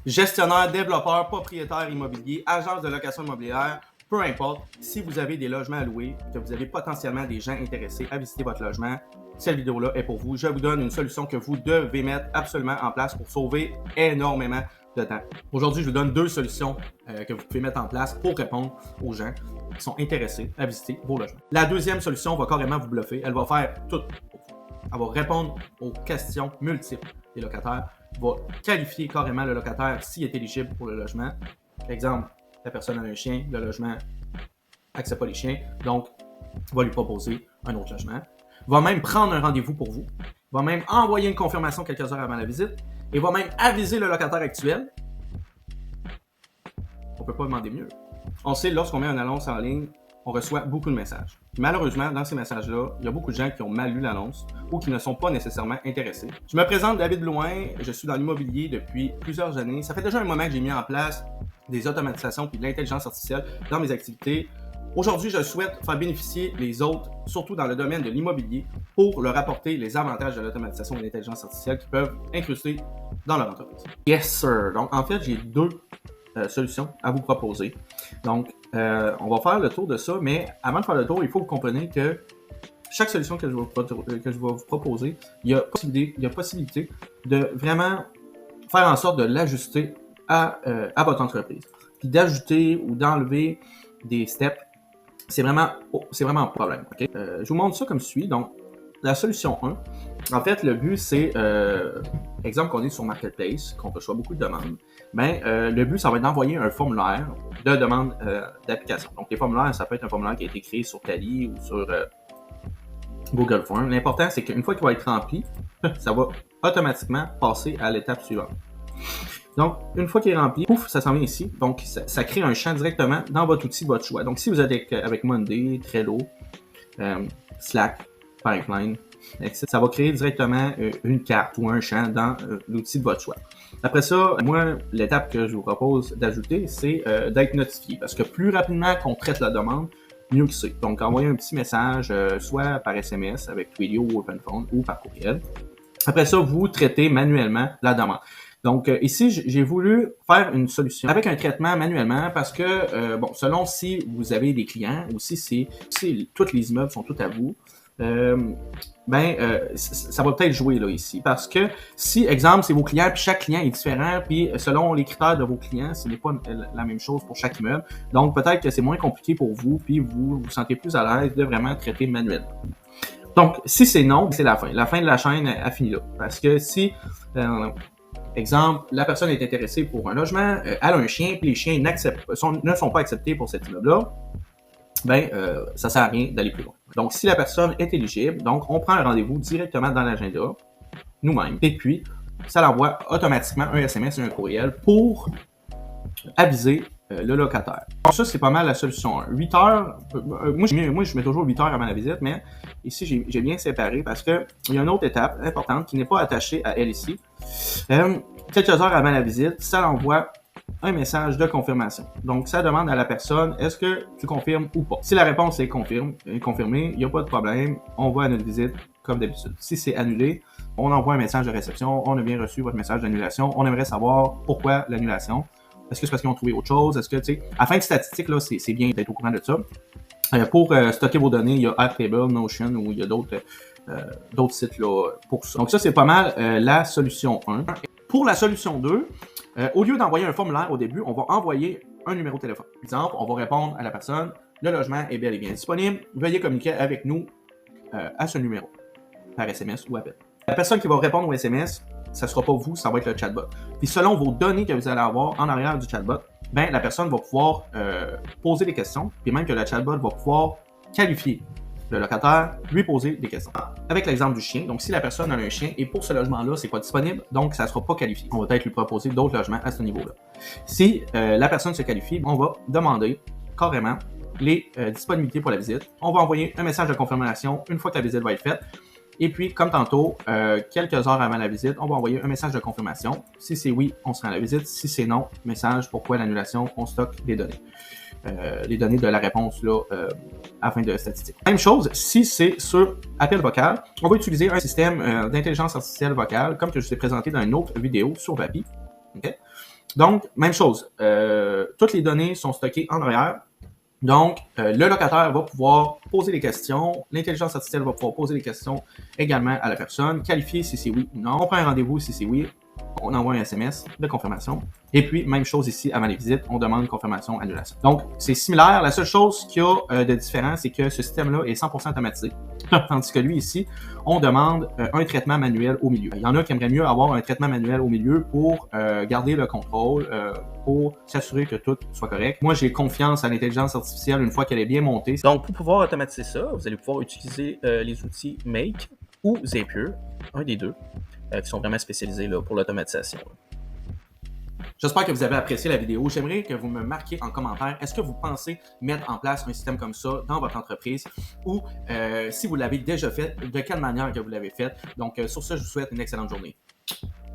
gestionnaire, développeur, propriétaire immobilier, agence de location immobilière, peu importe, si vous avez des logements à louer, que vous avez potentiellement des gens intéressés à visiter votre logement, cette vidéo-là est pour vous. Je vous donne une solution que vous devez mettre absolument en place pour sauver énormément de temps. Aujourd'hui, je vous donne 2 solutions que vous pouvez mettre en place pour répondre aux gens qui sont intéressés à visiter vos logements. La deuxième solution va carrément vous bluffer. Elle va faire tout pour vous. Elle va répondre aux questions multiples des locataires, va qualifier carrément le locataire s'il est éligible pour le logement. Exemple, la personne a un chien, le logement n'accepte pas les chiens, donc va lui proposer un autre logement. Va même prendre un rendez-vous pour vous, va même envoyer une confirmation quelques heures avant la visite et va même aviser le locataire actuel. On ne peut pas demander mieux. On sait, lorsqu'on met une annonce en ligne, on reçoit beaucoup de messages. Malheureusement, dans ces messages-là, il y a beaucoup de gens qui ont mal lu l'annonce ou qui ne sont pas nécessairement intéressés. Je me présente David Blouin, je suis dans l'immobilier depuis plusieurs années. Ça fait déjà un moment que j'ai mis en place des automatisations et de l'intelligence artificielle dans mes activités. Aujourd'hui, je souhaite faire bénéficier les autres, surtout dans le domaine de l'immobilier, pour leur apporter les avantages de l'automatisation et de l'intelligence artificielle qu'ils peuvent incruster dans leur entreprise. Yes, sir! Donc, en fait, j'ai 2 solutions à vous proposer. Donc, on va faire le tour de ça, mais avant de faire le tour, il faut que vous compreniez que chaque solution que je vais vous proposer, il y a possibilité de vraiment faire en sorte de l'ajuster à votre entreprise. Puis d'ajouter ou d'enlever des steps, c'est vraiment un problème. Okay? Je vous montre ça comme suit. Donc, la solution 1, en fait, le but, c'est, exemple qu'on est sur Marketplace, qu'on reçoit beaucoup de demandes, mais le but, ça va être d'envoyer un formulaire de demande d'application. Donc, les formulaires, ça peut être un formulaire qui a été créé sur Tally ou sur Google Forms. L'important, c'est qu'une fois qu'il va être rempli, ça va automatiquement passer à l'étape suivante. Donc, une fois qu'il est rempli, pouf, ça s'en vient ici. Donc, ça crée un champ directement dans votre outil de votre choix. Donc, si vous êtes avec Monday, Trello, Slack, Pipeline, etc., ça va créer directement une carte ou un champ dans l'outil de votre choix. Après ça, moi, l'étape que je vous propose d'ajouter, c'est d'être notifié. Parce que plus rapidement qu'on traite la demande, mieux que c'est. Donc, envoyer un petit message, soit par SMS avec Twilio ou OpenPhone ou par courriel. Après ça, vous traitez manuellement la demande. Donc, ici, j'ai voulu faire une solution avec un traitement manuellement parce que, bon, selon si vous avez des clients ou si tous les immeubles sont tous à vous, ça va peut-être jouer là ici. Parce que si, exemple, c'est vos clients, puis chaque client est différent, puis selon les critères de vos clients, ce n'est pas la même chose pour chaque immeuble. Donc, peut-être que c'est moins compliqué pour vous, puis vous vous sentez plus à l'aise de vraiment traiter manuellement. Donc, si c'est non, c'est la fin. La fin de la chaîne a fini là. Parce que si... exemple, la personne est intéressée pour un logement, elle a un chien, puis les chiens ne sont pas acceptés pour cet immeuble-là, ça sert à rien d'aller plus loin. Donc, si la personne est éligible, donc on prend un rendez-vous directement dans l'agenda, nous-mêmes, et puis ça l'envoie automatiquement un SMS et un courriel pour aviser le locataire. Donc, ça, c'est pas mal la solution 1. 8 heures, moi, je mets toujours 8 heures avant la visite, mais ici, j'ai bien séparé parce qu'il y a une autre étape importante qui n'est pas attachée à elle ici. Quelques heures avant la visite, ça l'envoie un message de confirmation. Donc, ça demande à la personne, est-ce que tu confirmes ou pas? Si la réponse est confirmée, il n'y a pas de problème, on va à notre visite comme d'habitude. Si c'est annulé, on envoie un message de réception, on a bien reçu votre message d'annulation, on aimerait savoir pourquoi l'annulation. Est-ce que c'est parce qu'ils ont trouvé autre chose? Est-ce que, tu sais, à fin de statistique, là, c'est bien d'être au courant de ça. Pour stocker vos données, il y a Airtable, Notion ou il y a d'autres sites là, pour ça. Donc ça, c'est pas mal la solution 1. Pour la solution 2, au lieu d'envoyer un formulaire au début, on va envoyer un numéro de téléphone. Par exemple, on va répondre à la personne, le logement est bel et bien disponible, veuillez communiquer avec nous à ce numéro, par SMS ou appel. La personne qui va répondre au SMS, ça ne sera pas vous, ça va être le chatbot. Puis selon vos données que vous allez avoir en arrière du chatbot, la personne va pouvoir poser des questions, puis même que le chatbot va pouvoir qualifier le locataire, lui poser des questions. Avec l'exemple du chien, donc si la personne a un chien et pour ce logement-là, c'est pas disponible, donc ça ne sera pas qualifié. On va peut-être lui proposer d'autres logements à ce niveau-là. Si la personne se qualifie, on va demander carrément les disponibilités pour la visite. On va envoyer un message de confirmation une fois que la visite va être faite. Et puis, comme tantôt, quelques heures avant la visite, on va envoyer un message de confirmation. Si c'est oui, on se rend à la visite. Si c'est non, message pourquoi l'annulation, on stocke les données. Les données de la réponse là, à fin de statistique. Même chose, si c'est sur appel vocal, on va utiliser un système d'intelligence artificielle vocale, comme que je vous ai présenté dans une autre vidéo sur Vapi. Okay? Donc, même chose. Toutes les données sont stockées en arrière. Donc, le locataire va pouvoir poser des questions. L'intelligence artificielle va pouvoir poser des questions également à la personne, qualifier si c'est oui ou non. On prend un rendez-vous si c'est oui. On envoie un SMS de confirmation. Et puis, même chose ici, avant les visites, on demande confirmation, annulation. Donc, c'est similaire. La seule chose qu'il y a de différent, c'est que ce système-là est 100% automatisé. Tandis que lui, ici, on demande un traitement manuel au milieu. Il y en a qui aimeraient mieux avoir un traitement manuel au milieu pour garder le contrôle, pour s'assurer que tout soit correct. Moi, j'ai confiance à l'intelligence artificielle une fois qu'elle est bien montée. Donc, pour pouvoir automatiser ça, vous allez pouvoir utiliser les outils Make ou Zapier, un des deux, qui sont vraiment spécialisés là, pour l'automatisation. J'espère que vous avez apprécié la vidéo. J'aimerais que vous me marquiez en commentaire, est-ce que vous pensez mettre en place un système comme ça dans votre entreprise ou si vous l'avez déjà fait, de quelle manière que vous l'avez fait. Donc, sur ça, je vous souhaite une excellente journée.